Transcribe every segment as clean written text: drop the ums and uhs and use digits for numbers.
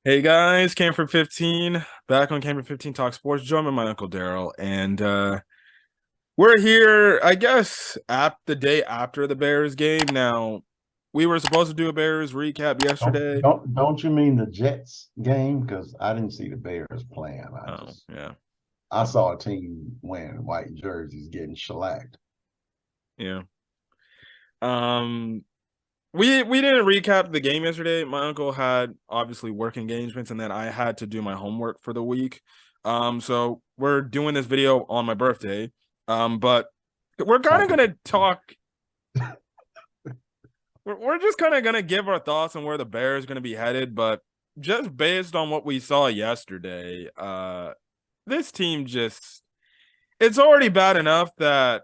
Hey guys, Camper 15, back on Camper 15 Talk Sports. Join my Uncle Daryl, and we're here, I guess, the day after the Bears game. Now, we were supposed to do a Bears recap Don't yesterday. don't don't you mean the Jets game? Because I didn't see the Bears playing. Oh, yeah, I saw a team wearing white jerseys getting shellacked. yeah. Um, we didn't recap the game yesterday. My uncle had obviously work engagements, and then I had to do my homework for the week. So we're doing this video on my birthday. But we're kind of Happy. gonna talk we're just kind of gonna give our thoughts on where the Bears going to be headed, but just based on what we saw yesterday, this team just it's already bad enough that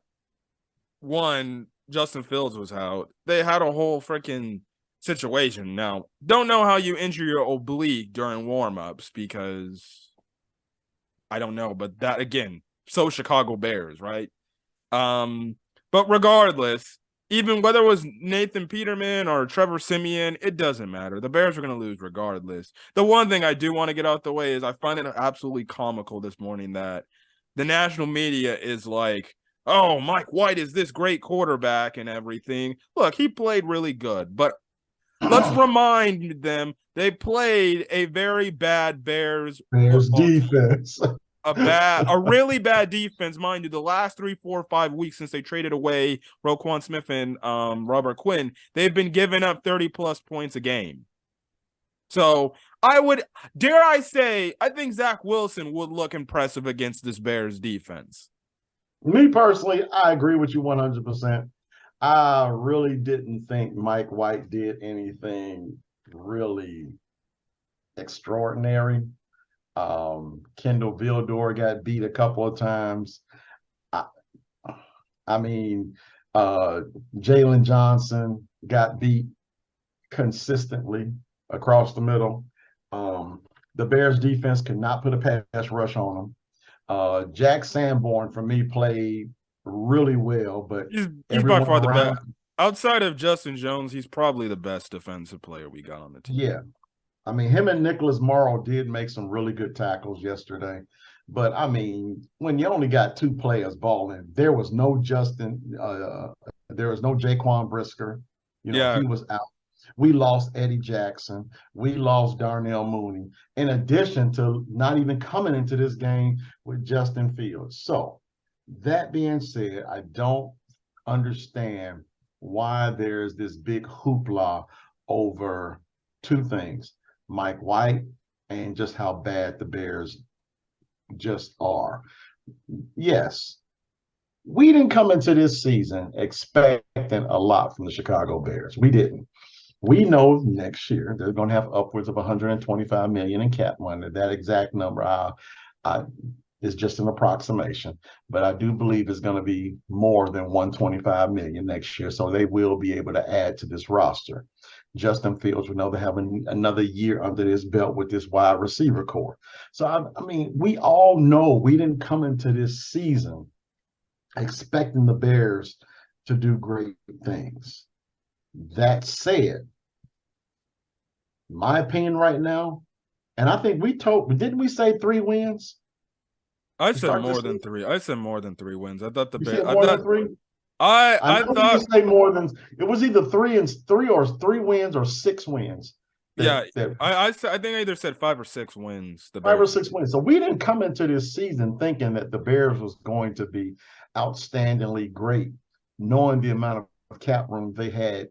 one Justin Fields was out. They had a whole freaking situation. Now, don't know how you injure your oblique during warmups because I don't know, but that again, so Chicago Bears, right? Um, but regardless, even whether it was Nathan Peterman or Trevor Simeon, it doesn't matter. The Bears are going to lose regardless. The one thing I do want to get out the way is I find it absolutely comical this morning that the national media is like, oh, Mike White is this great quarterback and everything. Look, he played really good, but let's remind them they played a very bad Bears Bears football team, defense. a really bad defense, mind you. The last 3, 4, 5 weeks since they traded away Roquan Smith and Robert Quinn, they've been giving up 30+ points a game. So I would dare I say, I think Zach Wilson would look impressive against this Bears defense. Me personally, I agree with you 100%. I really didn't think Mike White did anything really extraordinary. Kendall Vildor got beat a couple of times. I, I mean, uh, Jalen Johnson got beat consistently across the middle. Um, the Bears defense could not put a pass rush on them. Jack Sanborn for me played really well, but He's by everyone far the best. around, Outside of Justin Jones, he's probably the best defensive player we got on the team. yeah. I mean, him and Nicholas Morrow did make some really good tackles yesterday. But I mean, when you only got two players balling, there was no Jaquan Brisker. You know, Yeah, he was out. We lost Eddie Jackson. We lost Darnell Mooney, in addition to not even coming into this game with Justin Fields. So, that being said, I don't understand why there's this big hoopla over two things: Mike White and just how bad the Bears just are. Yes, we didn't come into this season expecting a lot from the Chicago Bears. We didn't. We know next year they're going to have upwards of 125 million in cap money. That exact number I is just an approximation, but I do believe it's going to be more than 125 million next year. So they will be able to add to this roster. Justin Fields will know they have another year under his belt with this wide receiver core. So I mean, we all know we didn't come into this season expecting the Bears to do great things. That said, my opinion right now, and I think didn't we say 3 wins I to said start this more than season? three. I said more than three wins. I thought the You Bears. said I more than thought three? I I I know you thought say more than it was either three wins or 6 wins yeah. that I think I either said 5 or 6 wins. The five or Bears. six wins. So we didn't come into this season thinking that the Bears was going to be outstandingly great, knowing the amount of cap room they had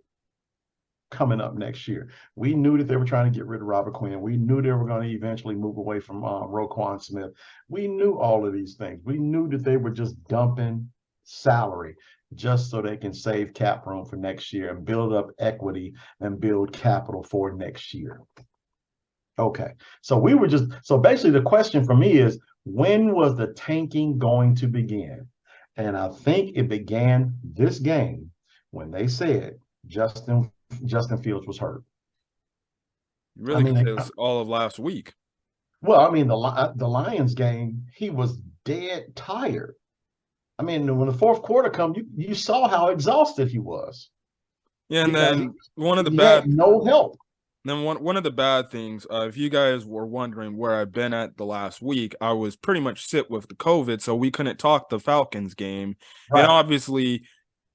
coming up next year. We knew that they were trying to get rid of Robert Quinn. We knew they were going to eventually move away from Roquan Smith. We knew all of these things. We knew that they were just dumping salary just so they can save cap room for next year and build up equity and build capital for next year. Okay. So basically the question for me is, when was the tanking going to begin? And I think it began this game when they said Justin Fields was hurt. You I really could say mean, it was all of last week. well, I mean the Lions game, he was dead tired. I mean, when the fourth quarter come, you saw how exhausted he was Yeah, and because then one of the he had bad no help. then one of the bad things, if you guys were wondering where I've been at the last week, I was pretty much sick with the COVID, so we couldn't talk the Falcons game. And Right. obviously,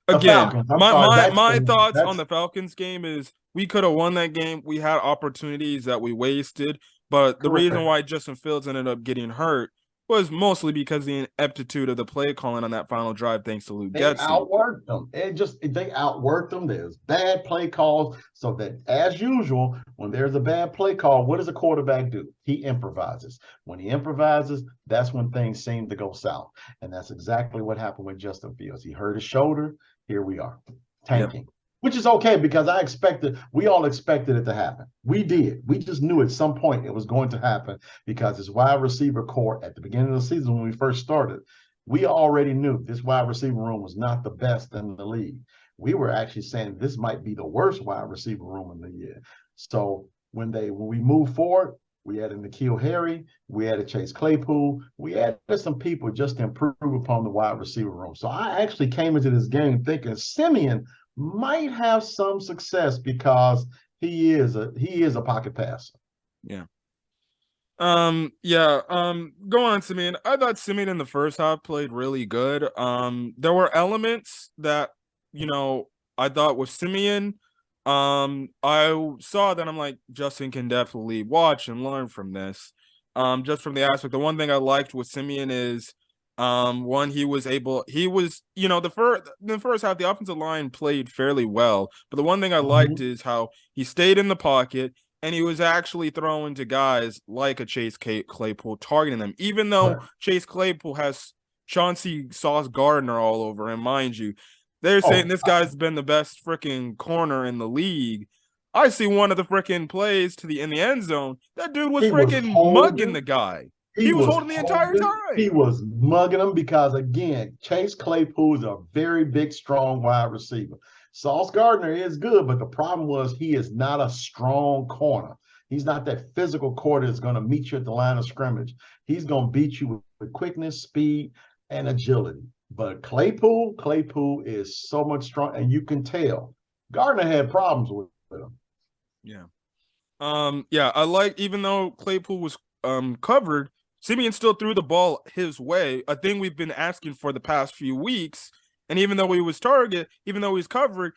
The again, Falcons. I'm my sorry. my That's my thoughts on that's the Falcons game is we could have won that game. We had opportunities that we wasted, but the reason correct. why Justin Fields ended up getting hurt was mostly because of the ineptitude of the play calling on that final drive, thanks to Luke They Getsy. outworked them. They outworked them. There's bad play calls. So that as usual, when there's a bad play call, what does a quarterback do? He improvises. When he improvises, that's when things seem to go south. And that's exactly what happened with Justin Fields. He hurt his shoulder. Here we are, Yep. tanking. Which is okay because we all expected it to happen. We did. We just knew at some point it was going to happen because his wide receiver core at the beginning of the season when we first started, we already knew this wide receiver room was not the best in the league. We were actually saying this might be the worst wide receiver room in the year. So when we moved forward, we added N'Keal Harry, we added Chase Claypool, we added some people just to improve upon the wide receiver room. So I actually came into this game thinking Simeon might have some success because he is a pocket passer. Yeah. Going on Simeon. I thought Simeon in the first half played really good. There were elements that, I thought with Simeon. I saw that I'm like, Justin can definitely watch and learn from this. Just from the aspect. The one thing I liked with Simeon is one, he was, the first half, the offensive line played fairly well. But the one thing I liked is how he stayed in the pocket and he was actually throwing to guys like a Chase Claypool, targeting them, even though Right. Chase Claypool has Chauncey Sauce Gardner all over him, mind you. They're saying Oh, this guy's been the best freaking corner in the league. I see one of the freaking plays in the end zone. That dude was he was freaking mugging the holding. guy. He He was was holding the entire holding. He time. was mugging them because, again, Chase Claypool is a very big, strong wide receiver. Sauce Gardner is good, but the problem was he is not a strong corner. He's not that physical corner that's going to meet you at the line of scrimmage. He's going to beat you with quickness, speed, and agility. But Claypool is so much strong, and you can tell. Gardner had problems with him. Yeah. I like, even though Claypool was covered, Simeon still threw the ball his way, a thing we've been asking for the past few weeks. And even though he was covered,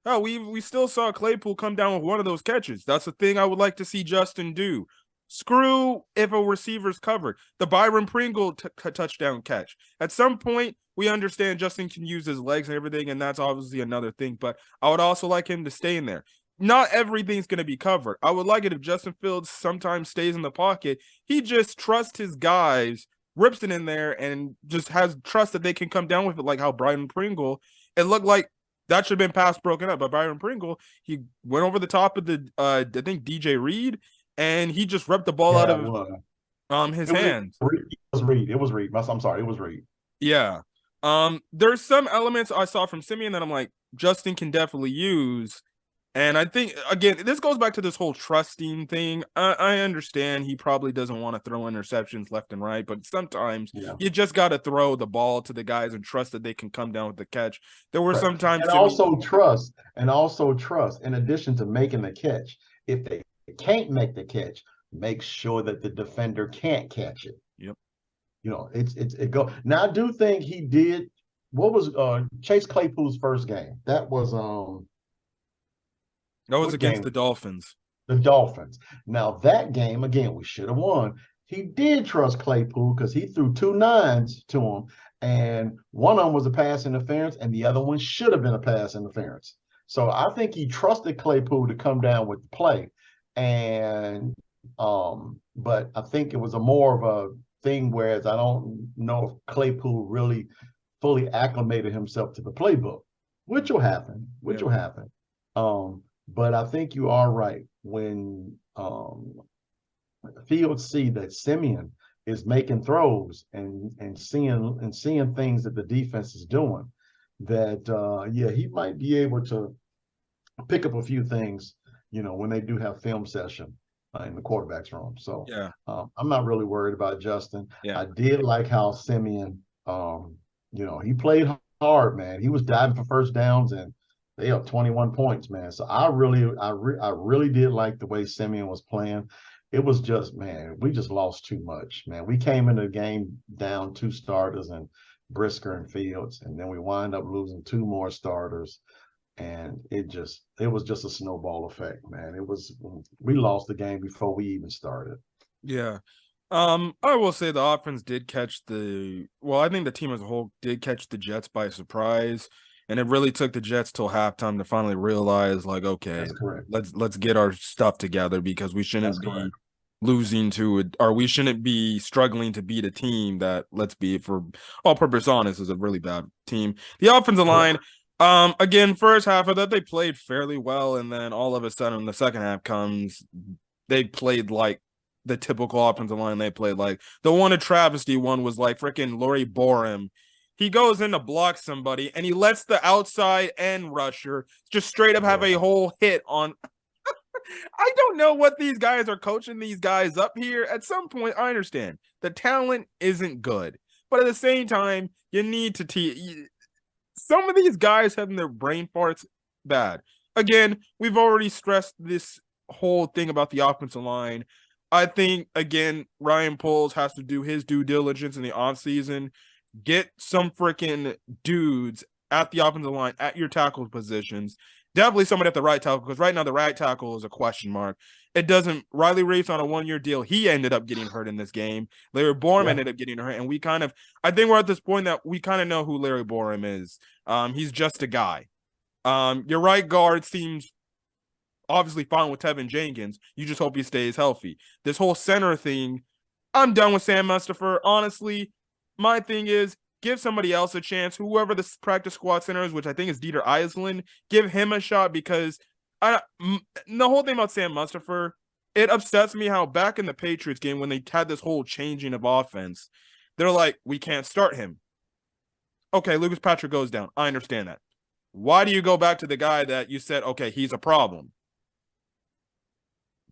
we still saw Claypool come down with one of those catches. That's the thing I would like to see Justin do. Screw if a receiver's covered. The Byron Pringle touchdown catch. At some point, we understand Justin can use his legs and everything, and that's obviously another thing. But I would also like him to stay in there. Not everything's going to be covered. I would like it if Justin Fields sometimes stays in the pocket. He just trusts his guys, rips it in there, and just has trust that they can come down with it, like how Byron Pringle, it looked like that should have been pass broken up. But Byron Pringle, he went over the top of I think DJ Reed, and he just ripped the ball out Yeah, it of was. his It was hands. Reed. It was Reed. It was Reed. I'm sorry. It was Reed. Yeah. There's some elements I saw from Simeon that I'm like, Justin can definitely use. And I think, again, this goes back to this whole trusting thing. I understand he probably doesn't want to throw interceptions left and right, but sometimes you just got to throw the ball to the guys and trust that they can come down with the catch. There were some times and also trust, in addition to making the catch, if they can't make the catch, make sure that the defender can't catch it. Yep. It go. Now I do think he did. What was Chase Claypool's first game? That was against the Dolphins. The Dolphins. Now that game, again, we should have won. He did trust Claypool because he threw 2 nines to him, and one of them was a pass interference, and the other one should have been a pass interference. So I think he trusted Claypool to come down with the play, and but I think it was a more of a thing. Whereas I don't know if Claypool really fully acclimated himself to the playbook, which will happen. But I think you are right when Fields see that Simeon is making throws and seeing things that the defense is doing. That he might be able to pick up a few things, when they do have film session in the quarterback's room. So I'm not really worried about Justin. Yeah. I did like how Simeon, he played hard, man. He was diving for first downs, and They up 21 points, man. So I really did like the way Simeon was playing. It was just, man, we just lost too much, man. We came into the game down 2 starters and Brisker and Fields, and then we wind up losing 2 more starters. And it was just a snowball effect, man. We lost the game before we even started. Yeah. I will say the offense did catch I think the team as a whole did catch the Jets by surprise. And it really took the Jets till halftime to finally realize, like, okay, That's correct. let's get our stuff together because we shouldn't That's be correct. losing to it, or we shouldn't be struggling to beat a team that, let's be for all purpose honest, is a really bad team. The offensive line, Correct. again, first half of that they played fairly well, and then all of a sudden the second half comes, they played like the typical offensive line they played. Like the one a travesty one was like freaking Laurie Borum. He goes in to block somebody and he lets the outside end rusher just straight up have a Yeah. whole hit on. I don't know what these guys are coaching these guys up here. At some point, I understand the talent isn't good, but at the same time, you need to teach. Some of these guys having their brain farts bad. Again, we've already stressed this whole thing about the offensive line. I think, again, Ryan Poles has to do his due diligence in the offseason. Get some freaking dudes at the offensive line, at your tackle positions. Definitely somebody at the right tackle, because right now the right tackle is a question mark. It doesn't. Riley Reese on a 1-year deal. He ended up getting hurt in this game. Larry Borum Yeah. ended up getting hurt, and I think we're at this point that we kind of know who Larry Borum is. He's just a guy. Your right guard seems obviously fine with Tevin Jenkins. You just hope he stays healthy. This whole center thing, I'm done with Sam Mustipher. Honestly, my thing is give somebody else a chance. Whoever the practice squad center is, which I think is Dieter Eisland, give him a shot because the whole thing about Sam Mustipher, it upsets me how back in the Patriots game when they had this whole changing of offense, they're like, we can't start him. Okay, Lucas Patrick goes down. I understand that. Why do you go back to the guy that you said, okay, he's a problem?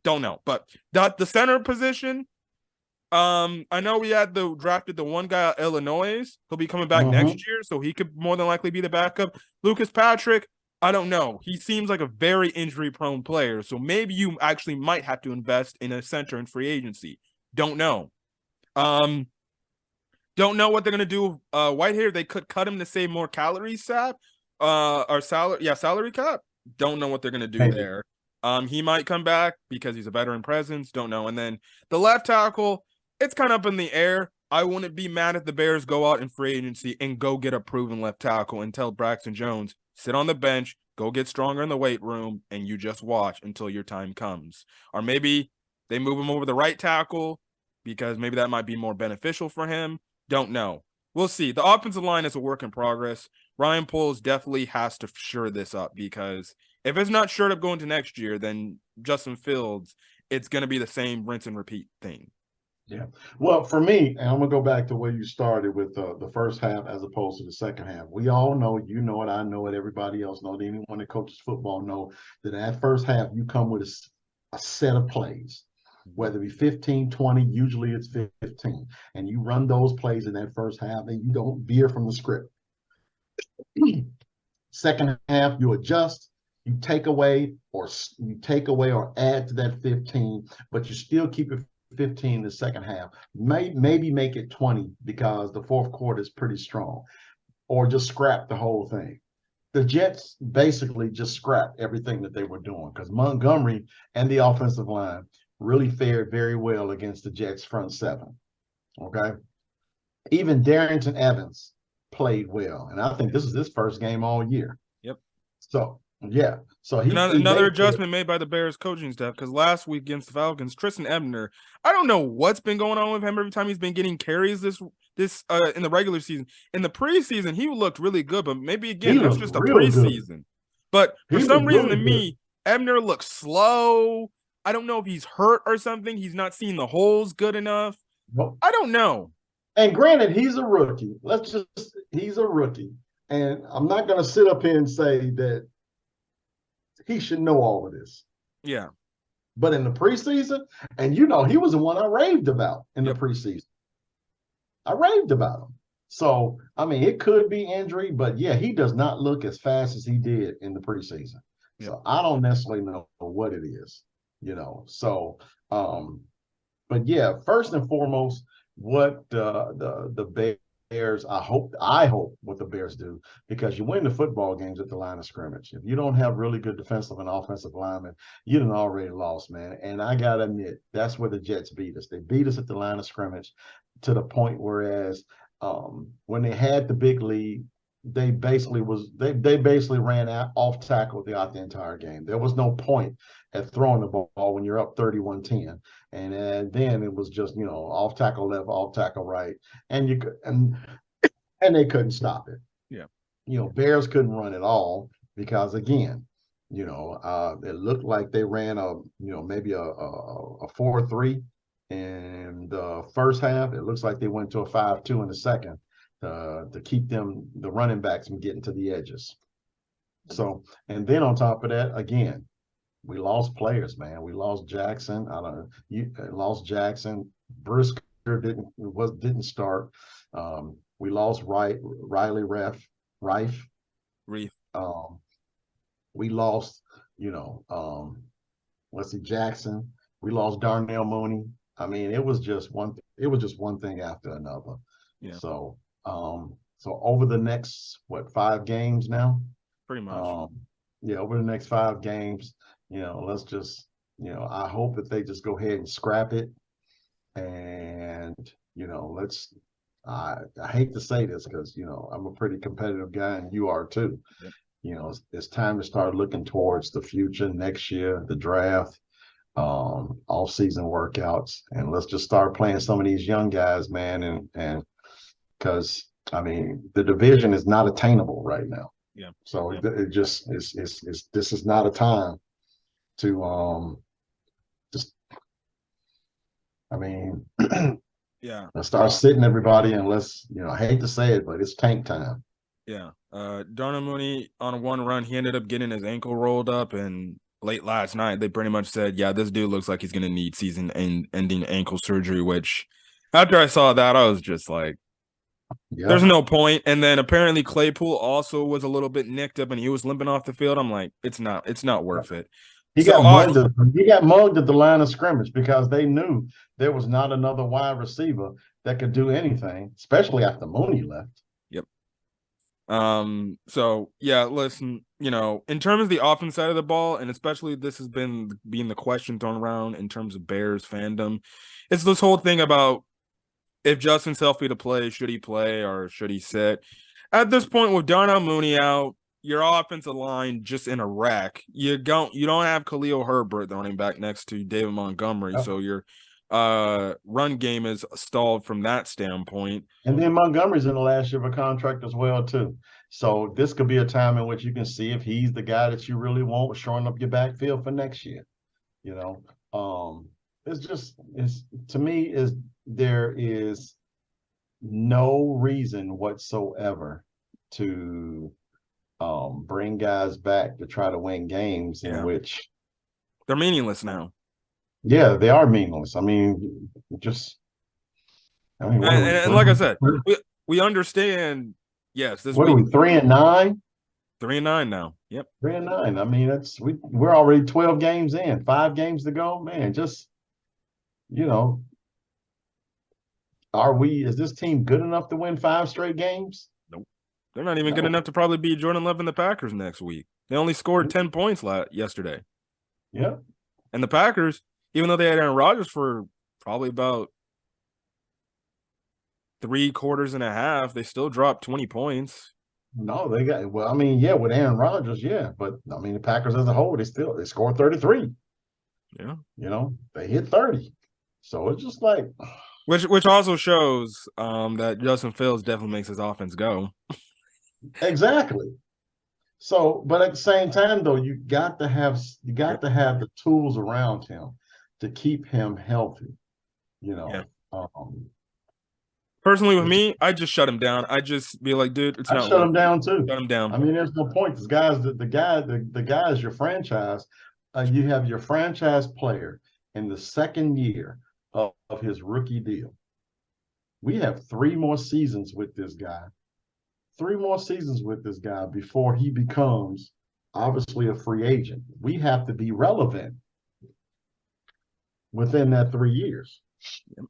Don't know. But the center position, I know we had drafted the one guy at Illinois. He'll be coming back Mm-hmm. next year, so he could more than likely be the backup. Lucas Patrick, I don't know. He seems like a very injury-prone player, so maybe you actually might have to invest in a center in free agency. Don't know. Don't know what they're gonna do. Whitehair, they could cut him to save more calories, or salary cap. Don't know what they're gonna do Maybe. there. He might come back because he's a veteran presence. Don't know. And then the left tackle, it's kind of up in the air. I wouldn't be mad if the Bears go out in free agency and go get a proven left tackle and tell Braxton Jones, sit on the bench, go get stronger in the weight room, and you just watch until your time comes. Or maybe they move him over the right tackle because maybe that might be more beneficial for him. Don't know. We'll see. The offensive line is a work in progress. Ryan Poles definitely has to shore this up because if it's not shored up going to next year, then Justin Fields, it's going to be the same rinse and repeat thing. Yeah. Well, for me, and I'm gonna go back to where you started with the first half as opposed to the second half. We all know, you know it, I know it, everybody else knows, anyone that coaches football know that first half you come with a set of plays, whether it be 15, 20, usually it's 15, and you run those plays in that first half, and you don't veer from the script. Second half, you adjust, you take away or add to that 15, but you still keep it 15 in the second half. Maybe make it 20 because the fourth quarter is pretty strong, or just scrap the whole thing. The Jets basically just scrapped everything that they were doing because Montgomery and the offensive line really fared very well against the Jets front seven. Okay. Even Darrington Evans played well. And I think this is his first game all year. Yep. So, yeah. So Another adjustment made by the Bears coaching staff because last week against the Falcons, Tristan Ebner, I don't know what's been going on with him every time he's been getting carries this in the regular season. In the preseason, he looked really good, but maybe again, that's just a preseason. But for some reason to me, Ebner looks slow. I don't know if he's hurt or something. He's not seeing the holes good enough. Nope. I don't know. And granted, he's a rookie. He's a rookie. And I'm not going to sit up here and say that he should know all of this. Yeah. But in the preseason, and he was the one I raved about in the preseason. I raved about him. So, I mean, it could be injury, but yeah, he does not look as fast as he did in the preseason. Yep. So I don't necessarily know what it is, you know. So, but yeah, first and foremost, what the Bears, I hope what the Bears do, because you win the football games at the line of scrimmage. If you don't have really good defensive and offensive linemen, you done already lost, man. And I gotta admit, that's where the Jets beat us. They beat us at the line of scrimmage to the point whereas when they had the big lead, they basically ran out off tackle throughout the entire game. There was no point at throwing the ball when you're up 31-10. And then it was just, off tackle left, off tackle right. And you could and they couldn't stop it. Yeah. Bears couldn't run at all because again, it looked like they ran maybe a 4-3 in the first half. It looks like they went to a 5-2 in the second to keep the running backs from getting to the edges. So, and then on top of that, again, we lost players, man. We lost Jackson. Lost Jackson. Brisker didn't start. We lost Riley Reif. We lost, Jackson. We lost Darnell Mooney. I mean, it was just one thing after another. Yeah. So over the next 5 games now? Pretty much. Over the next 5 games, let's just, I hope that they just go ahead and scrap it. And, I hate to say this because, I'm a pretty competitive guy and you are too. Yep. It's time to start looking towards the future next year, the draft, off-season workouts, and let's just start playing some of these young guys, man. And because, I mean, the division is not attainable right now. Yeah. So it just this is not a time to yeah. Let's start sitting everybody and let's, I hate to say it, but it's tank time. Yeah. Darnell Mooney on one run, he ended up getting his ankle rolled up, and late last night they pretty much said, yeah, this dude looks like he's gonna need season-ending ankle surgery, which after I saw that, I was just like, there's no point. And then apparently Claypool also was a little bit nicked up and he was limping off the field. I'm like, it's not worth it. He got mugged at the line of scrimmage because they knew there was not another wide receiver that could do anything, especially after Mooney left. Yep. So yeah, listen, in terms of the offense side of the ball, and especially this has been being the question thrown around in terms of Bears fandom, it's this whole thing about if Justin's healthy to play, should he play or should he sit? At this point, with Darnell Mooney out, your offensive line just in a wreck. You don't have Khalil Herbert, the running back, next to David Montgomery, so your run game is stalled from that standpoint. And then Montgomery's in the last year of a contract as well too. So this could be a time in which you can see if he's the guy that you really want, showing up your backfield for next year. To me, there is no reason whatsoever to bring guys back to try to win games in which they're meaningless now. Yeah, they are meaningless. I mean, and like I said, we understand. Yes, what are we, 3-9? 3-9 now. Yep, 3-9. I mean, we're already 12 games in, 5 games to go, man. Just is this team good enough to win 5 straight games? Nope. They're not even good enough to probably beat Jordan Love and the Packers next week. They only scored 10 points yesterday. Yeah. And the Packers, even though they had Aaron Rodgers for probably about 3 quarters and a half, they still dropped 20 points. No, with Aaron Rodgers, yeah. But I mean, the Packers as a whole, they scored 33. Yeah. They hit 30. So it's just like, which also shows that Justin Fields definitely makes his offense go. Exactly. So, but at the same time, though, you got to have the tools around him to keep him healthy. Personally, with me, I just shut him down. I just be like, dude, it's not. Shut him down too. Shut him down. I mean, there's no point. This guy's the guy is your franchise. You have your franchise player in the second year of his rookie deal. We have 3 more seasons with this guy. 3 more seasons with this guy before he becomes obviously a free agent. We have to be relevant within that 3 years. Yep.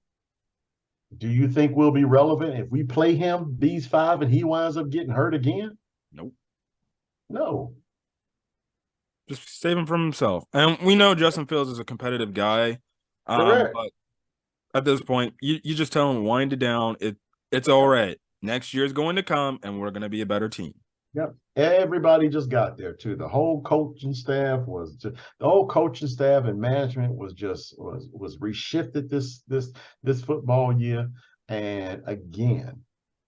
Do you think we'll be relevant if we play him these 5 and he winds up getting hurt again? Nope. No. Just save him from himself. And we know Justin Fields is a competitive guy. Correct. But at this point, you just tell him wind it down. It's all right. Next year's going to come, and we're going to be a better team. Yep. Everybody just got there too. The whole coaching staff and management was reshifted this football year. And again,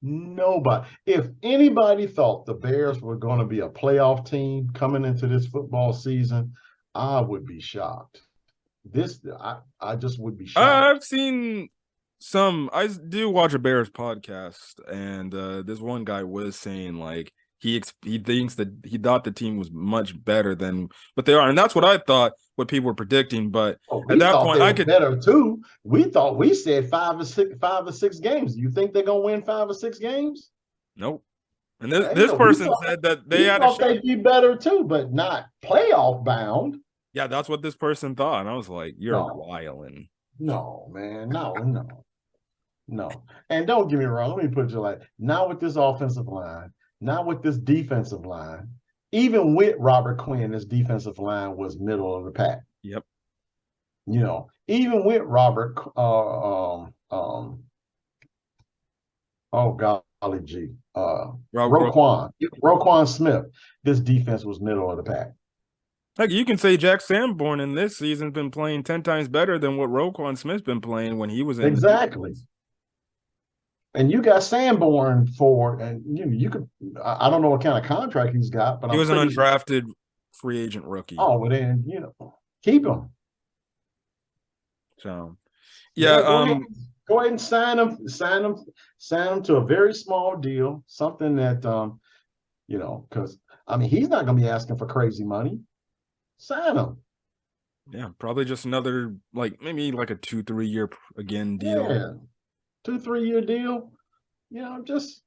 if anybody thought the Bears were going to be a playoff team coming into this football season, I would be shocked. I just would be shocked. I've seen I do watch a Bears podcast, and this one guy was saying like he thinks that he thought the team was much better than what they are, and that's what I thought, what people were predicting. But at that point, I could better too. We said 5 or 6 games. Do you think they're gonna win 5 or 6 games? Nope. And this person said that they had they'd be better too, but not playoff bound. Yeah, that's what this person thought, and I was like, "You're wilding." No, man, no. And don't get me wrong. Let me put you like, not with this offensive line, not with this defensive line. Even with Robert Quinn, this defensive line was middle of the pack. Yep. Even with Robert, oh golly gee, Roquan Smith, this defense was middle of the pack. Like you can say Jack Sanborn in this season's been playing 10 times better than what Roquan Smith's been playing when he was in. Exactly. And you got Sanborn and you could, I don't know what kind of contract he's got, but he was an undrafted free agent rookie. Oh, well then, keep him. So, yeah. Go ahead and sign him to a very small deal, something that, because, he's not going to be asking for crazy money. Sign him. Yeah, probably just another, maybe like a 2-3 year again deal. Yeah. 2-3 year deal. Just,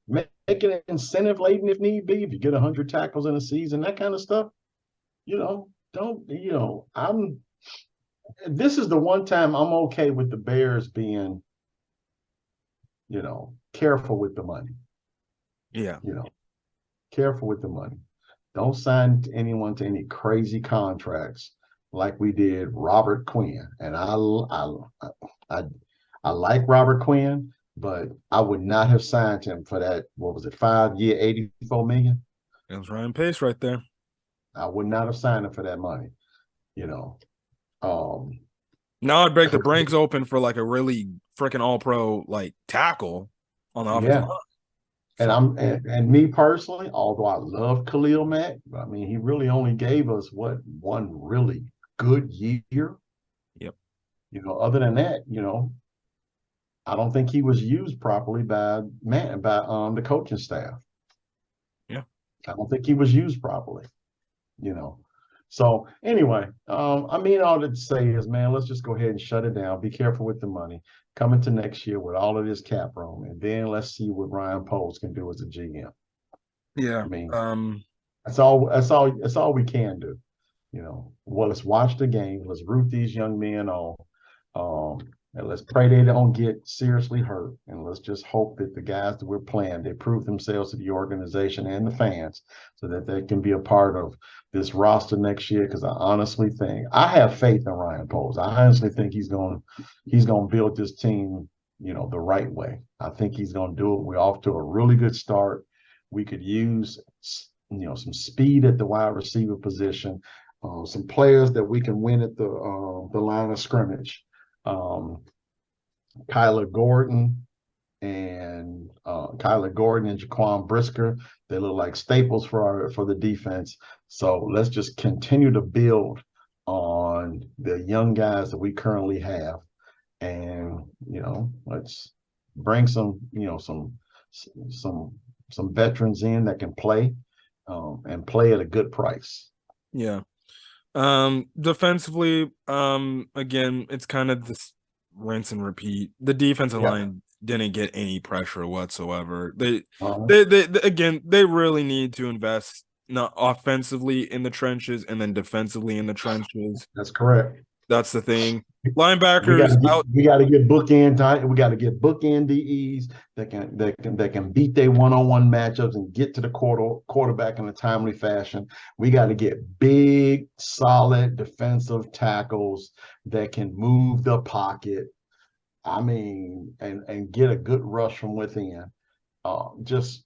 make it incentive laden if need be. If you get 100 tackles in a season, that kind of stuff, this is the one time I'm okay with the Bears being, careful with the money. Yeah. Careful with the money. Don't sign anyone to any crazy contracts like we did Robert Quinn. And I like Robert Quinn, but I would not have signed him for that. What was it? 5-year, $84 million. That was Ryan Pace right there. I would not have signed him for that money. Now I'd break the brakes open for like a really freaking all-pro tackle on the offensive line. And me personally, although I love Khalil Mack, he really only gave us one really good year. Yep. Other than that, I don't think he was used properly by the coaching staff. Yeah. I don't think he was used properly. So anyway, all to say is, man, let's just go ahead and shut it down. Be careful with the money. Come into next year with all of this cap room, and then let's see what Ryan Poles can do as a GM. Yeah. That's all we can do. Well, let's watch the game. Let's root these young men on. And let's pray they don't get seriously hurt. And let's just hope that the guys that we're playing, they prove themselves to the organization and the fans so that they can be a part of this roster next year. Because I honestly think, I have faith in Ryan Poles. I honestly think he's going to build this team, the right way. I think he's going to do it. We're off to a really good start. We could use, some speed at the wide receiver position, some players that we can win at the line of scrimmage. Kyler Gordon and Jaquan Brisker, they look like staples for the defense. So let's just continue to build on the young guys that we currently have, and let's bring some veterans in that can play and play at a good price. Yeah. Defensively, again, it's kind of this rinse and repeat. The defensive Yeah. line didn't get any pressure whatsoever. Uh-huh. They again, they really need to invest not offensively in the trenches and then defensively in the trenches. That's correct. That's the thing. We got Linebackers to get out. we got to get bookend time. We got to get bookend DEs that can beat their one-on-one matchups and get to the quarterback in a timely fashion. We got to get big, solid defensive tackles that can move the pocket. I mean, and get a good rush from within. Just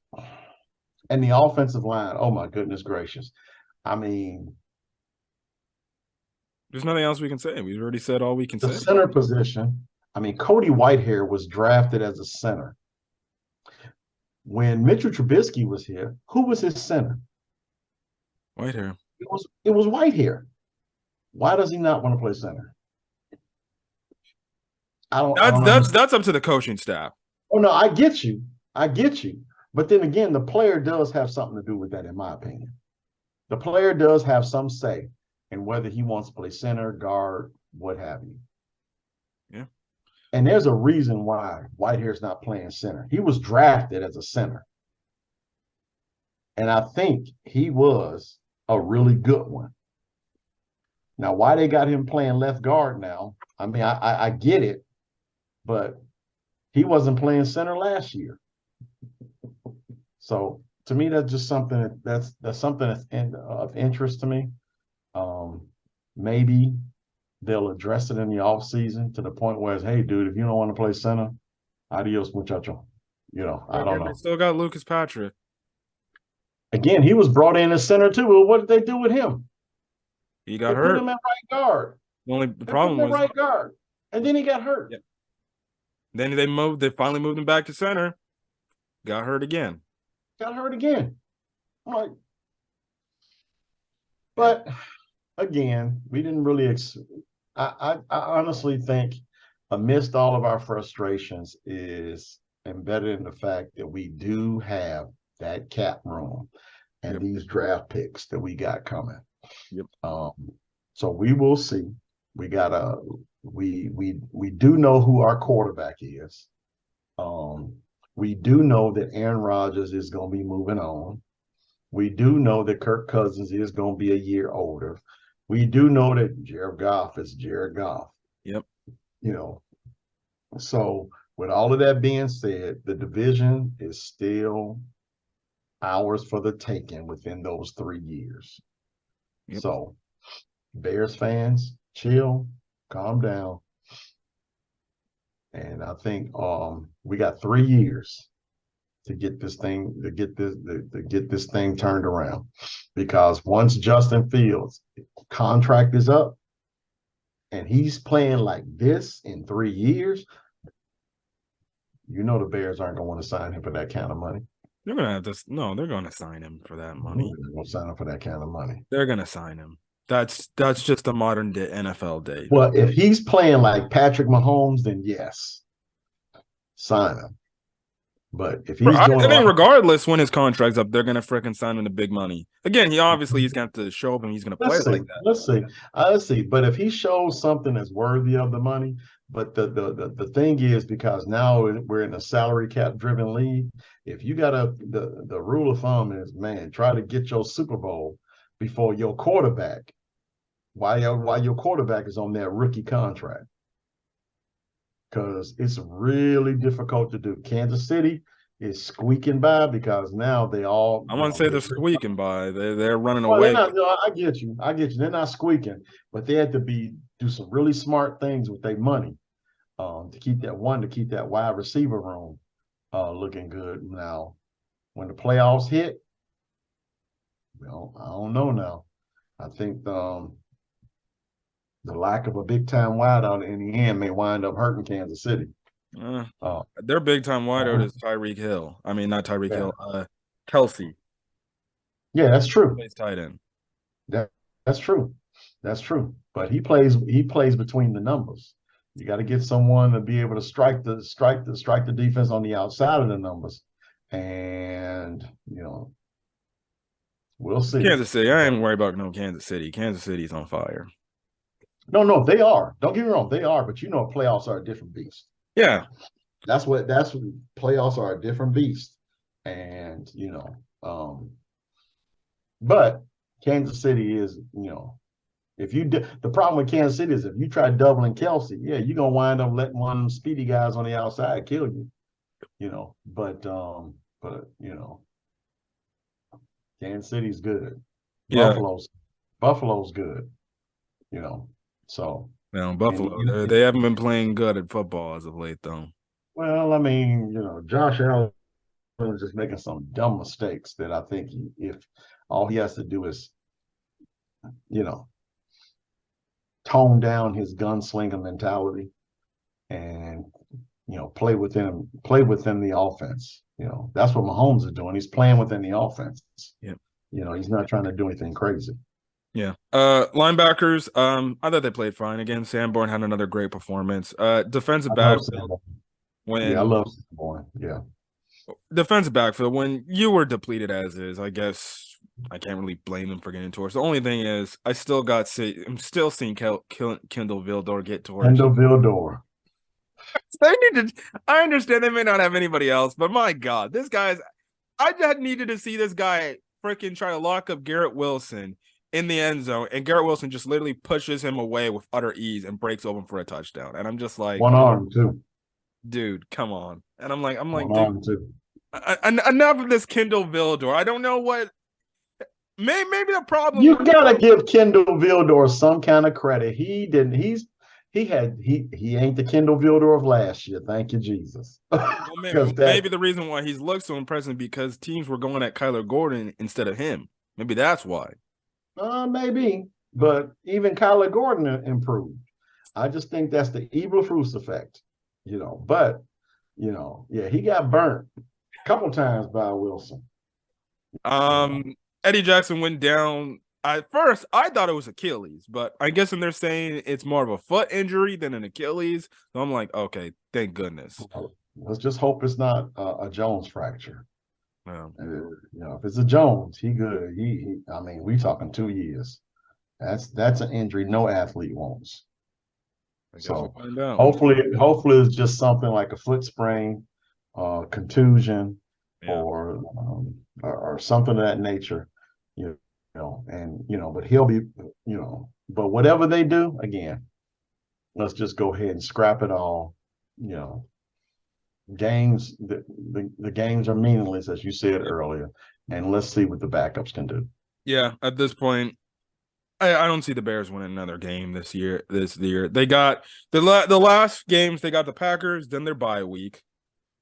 and the offensive line. Oh my goodness gracious! I mean, There's nothing else we can say. We've already said all we can the say. center position. I mean, Cody Whitehair was drafted as a center. When Mitchell Trubisky was here, who was his center? Whitehair. It was Whitehair. Why does he not want to play center? I don't That's up to the coaching staff. Oh no, I get you. I get you. But then again, the player does have something to do with that, in my opinion. The player does have some say in whether he wants to play center, guard, what have you. Yeah. And there's a reason why Whitehair's not playing center. He was drafted as a center. And I think he was a really good one. Now, why they got him playing left guard now, I mean, I get it, but he wasn't playing center last year. So to me, that's just something that's something that's of interest to me. Maybe they'll address it in the offseason to the point where it's, hey, dude, if you don't want to play center, adios, muchacho. I don't know. They still got Lucas Patrick. Again, he was brought in as center too. Well, what did they do with him? He got They hurt. put him at right guard. The problem was right guard, and then he got hurt. Yeah. Then they finally moved him back to center. Got hurt again. Got hurt again. I'm like, but again, we didn't really. I honestly think, amidst all of our frustrations, is embedded in the fact that we do have that cap room and these draft picks that we got coming. Yep. So we will see. We do know who our quarterback is. We do know that Aaron Rodgers is going to be moving on. We do know that Kirk Cousins is going to be a year older. We do know that Jared Goff is Jared Goff. Yep. So with all of that being said, the division is still ours for the taking within those 3 years. Yep. So Bears fans, chill, calm down. And I think we got 3 years to get this thing turned around, because once Justin Fields' contract is up and he's playing like this in 3 years, the Bears aren't going to want to sign him for that kind of money. They're going to have to. No, they're going to sign him for that money. They're going to sign him for that kind of money. They're going to sign him. That's just a modern day NFL day. Well, if he's playing like Patrick Mahomes, then yes, sign him. But if he's regardless, when his contract's up, they're gonna freaking sign him to big money. Again, he's going to have to show up and he's gonna play like that. Let's see. But if he shows something that's worthy of the money, but the thing is, because now we're in a salary cap driven league, if you got the rule of thumb is, man, try to get your Super Bowl before your quarterback, while your quarterback is on that rookie contract. Because it's really difficult to do. Kansas City is squeaking by because now they all. I want to say they're squeaking by. They're running away. I get you. They're not squeaking, but they had to do some really smart things with their money to keep that wide receiver room looking good. Now, when the playoffs hit, I don't know now. I think the lack of a big-time wideout in the end may wind up hurting Kansas City. Their big-time wideout is Tyreek Hill. I mean, not Tyreek Hill, Kelsey. Yeah, that's true. He plays tight end. That's true. That's true. But he plays between the numbers. You got to get someone to be able to strike the defense on the outside of the numbers. And, we'll see. Kansas City. I ain't worried about no Kansas City. Kansas City's on fire. No, they are. Don't get me wrong, they are. But playoffs are a different beast. Yeah. That's what playoffs are a different beast. And but Kansas City is, if the problem with Kansas City is if you try doubling Kelsey, yeah, you're gonna wind up letting one of them speedy guys on the outside kill you. But Kansas City's good. Yeah. Buffalo's good. So Now and Buffalo, they haven't been playing good at football as of late, though. well, I mean, Josh Allen is just making some dumb mistakes that I think if all he has to do is, you know, tone down his gunslinger mentality and play within the offense. That's what Mahomes is doing. He's playing within the offense. Yeah. He's not trying to do anything crazy. Yeah. Linebackers, I thought they played fine. Again, Sanborn had another great performance. Defensive I love backfield, Sanborn. Yeah, I when love Sanborn. Yeah. defensive backfield, when you were depleted as is, I guess I can't really blame them for getting torched. The only thing is, I'm still seeing Kendall Vildor get torched. Kendall Vildor. I understand they may not have anybody else, but my God, I just needed to see this guy freaking try to lock up Garrett Wilson in the end zone, and Garrett Wilson just literally pushes him away with utter ease and breaks open for a touchdown. And I'm just like, One arm too. dude, come on. And I'm like, One dude, arm too. Enough of this Kendall Vildor. I don't know what. Maybe the problem. You gotta give Kendall Vildor some kind of credit. He didn't. He ain't the Kendall Vildor of last year. Thank you, Jesus. Well, maybe the reason why he's looked so impressive because teams were going at Kyler Gordon instead of him. Maybe that's why. Maybe, but even Kyler Gordon improved. I just think that's the Eberflus effect, But yeah, he got burnt a couple times by Wilson. Eddie Jackson went down. At first, I thought it was Achilles, but I guess they're saying it's more of a foot injury than an Achilles. So I'm like, okay, thank goodness. Let's just hope it's not a Jones fracture. Yeah. If it's a Jones, he good. I mean, we talking 2 years. That's an injury no athlete wants. So hopefully it's just something like a foot sprain, contusion, or something of that nature. But he'll be, but whatever they do, again, let's just go ahead and scrap it all. Games, the games are meaningless, as you said earlier, and let's see what the backups can do. Yeah, at this point, I don't see the Bears winning another game this year. They got the last games. They got the Packers, then their bye week,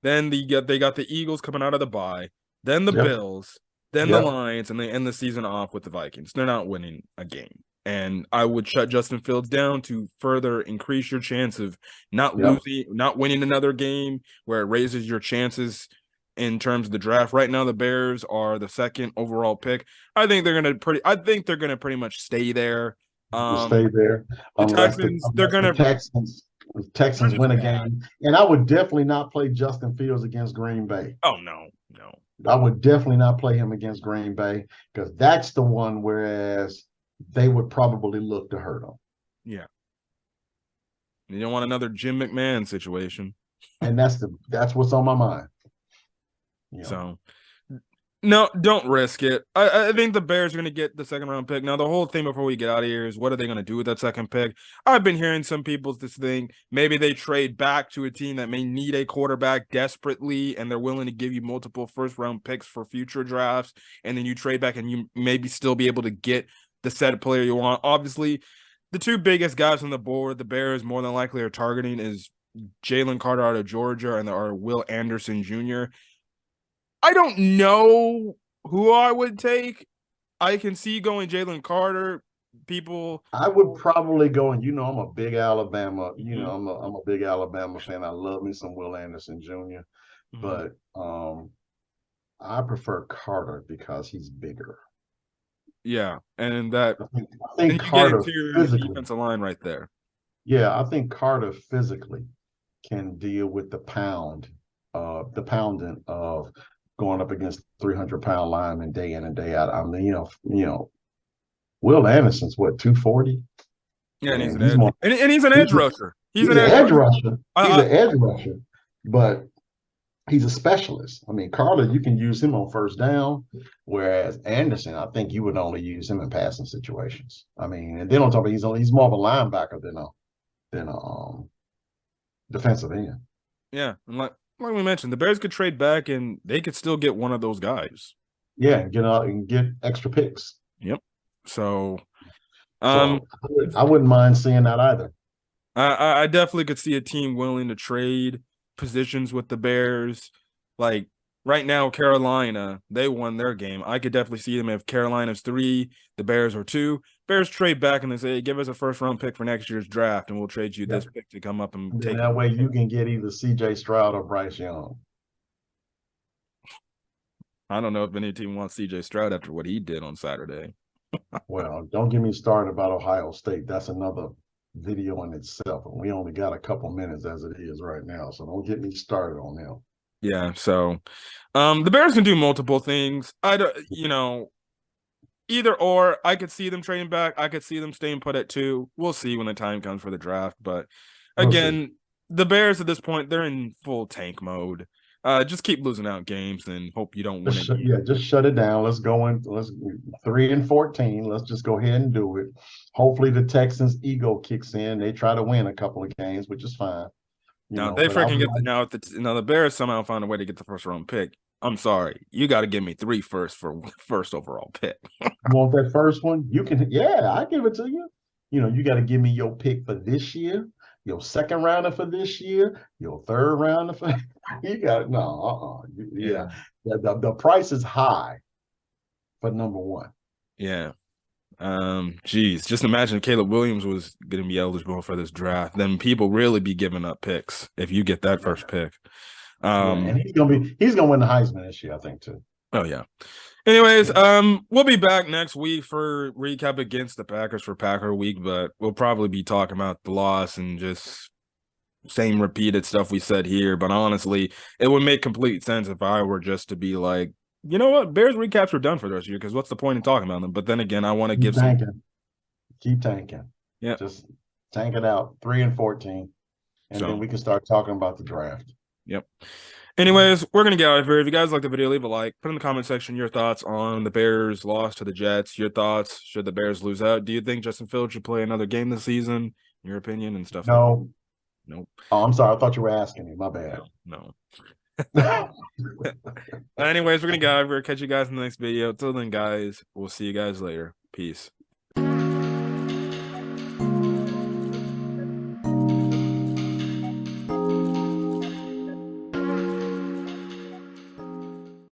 then they got the Eagles coming out of the bye, then the Bills, then the Lions, and they end the season off with the Vikings. They're not winning a game. And I would shut Justin Fields down to further increase your chance of not winning another game, where it raises your chances in terms of the draft. Right now, the Bears are the second overall pick. I think they're gonna pretty much stay there. Stay there. The Texans, Texans win a game, and I would definitely not play Justin Fields against Green Bay. Oh no. I would definitely not play him against Green Bay, because that's the one whereas they would probably look to hurt him. Yeah. You don't want another Jim McMahon situation. And that's what's on my mind. So no, don't risk it. I think the Bears are going to get the second round pick. Now, the whole thing before we get out of here is, what are they going to do with that second pick? I've been hearing some people this thing. Maybe they trade back to a team that may need a quarterback desperately, and they're willing to give you multiple first round picks for future drafts. And then you trade back and you maybe still be able to get the set player you want. Obviously, the two biggest guys on the board, the Bears more than likely are targeting, is Jalen Carter out of Georgia and Will Anderson Jr. I don't know who I would take. I can see going Jalen Carter. I would probably go, and I'm a big Alabama. I'm a big Alabama fan. I love me some Will Anderson Jr. But I prefer Carter because he's bigger. Yeah, and that I think Carter physically, defensive line right there. Yeah, I think Carter physically can deal with the pounding of going up against 300-pound linemen day in and day out. I mean, Will Anderson's what, 240? Yeah, and he's an He's edge, more. and he's an edge rusher. He's He's an an edge edge rusher. rusher. He's I, an edge rusher, but he's a specialist. I mean, Carter, you can use him on first down, whereas Anderson, I think you would only use him in passing situations. I mean, and then on top of it, he's more of a linebacker than a defensive end. yeah, and like we mentioned, the Bears could trade back and they could still get one of those guys. Yeah, and get out and get extra picks. Yep. So, So I wouldn't mind seeing that either. I definitely could see a team willing to trade positions with the Bears. Like right now, Carolina, they won their game. I could definitely see them if Carolina's 3, the Bears are 2. Bears trade back and they say, give us a first-round pick for next year's draft, and we'll trade you this pick to come up and take. That way you can get either C.J. Stroud or Bryce Young. I don't know if any team wants C.J. Stroud after what he did on Saturday. Well, don't get me started about Ohio State. That's another video in itself, and we only got a couple minutes as it is right now, so don't get me started on them. Yeah, so the Bears can do multiple things. Either or. I could see them trading back. I could see them staying put at 2. We'll see when the time comes for the draft. But again, the Bears at this point, they're in full tank mode. Just keep losing out games and hope you don't win it. Just shut it down. Let's 3-14. Let's just go ahead and do it. Hopefully the Texans' ego kicks in. They try to win a couple of games, which is fine. The Bears somehow find a way to get the first round pick. I'm sorry, you got to give me 3 first for first overall pick. You want that first one? You can. Yeah, I give it to you. You got to give me your pick for this year, your second rounder for this year, your third rounder for. You got no. Yeah. The price is high for number 1. Yeah. Just imagine if Caleb Williams was going to be eligible for this draft, then people really be giving up picks if you get that first pick. And he's gonna win the Heisman this year, I think, too. Oh yeah. Anyways, we'll be back next week for recap against the Packers for Packer Week, but we'll probably be talking about the loss and just same repeated stuff we said here. But honestly, it would make complete sense if I were just to be like, you know what, Bears recaps are done for the rest of the year because what's the point in talking about them? But then again, I want to keep tanking. Yeah, just tank it out 3-14, and then we can start talking about the draft. Yep. Anyways, we're going to get out of here. If you guys like the video, leave a like. Put in the comment section your thoughts on the Bears' loss to the Jets. Your thoughts, should the Bears lose out? Do you think Justin Fields should play another game this season? Your opinion and stuff. No. Nope. Oh, I'm sorry. I thought you were asking me. My bad. No. Anyways, we're going to get out of here. Catch you guys in the next video. Till then, guys, we'll see you guys later. Peace.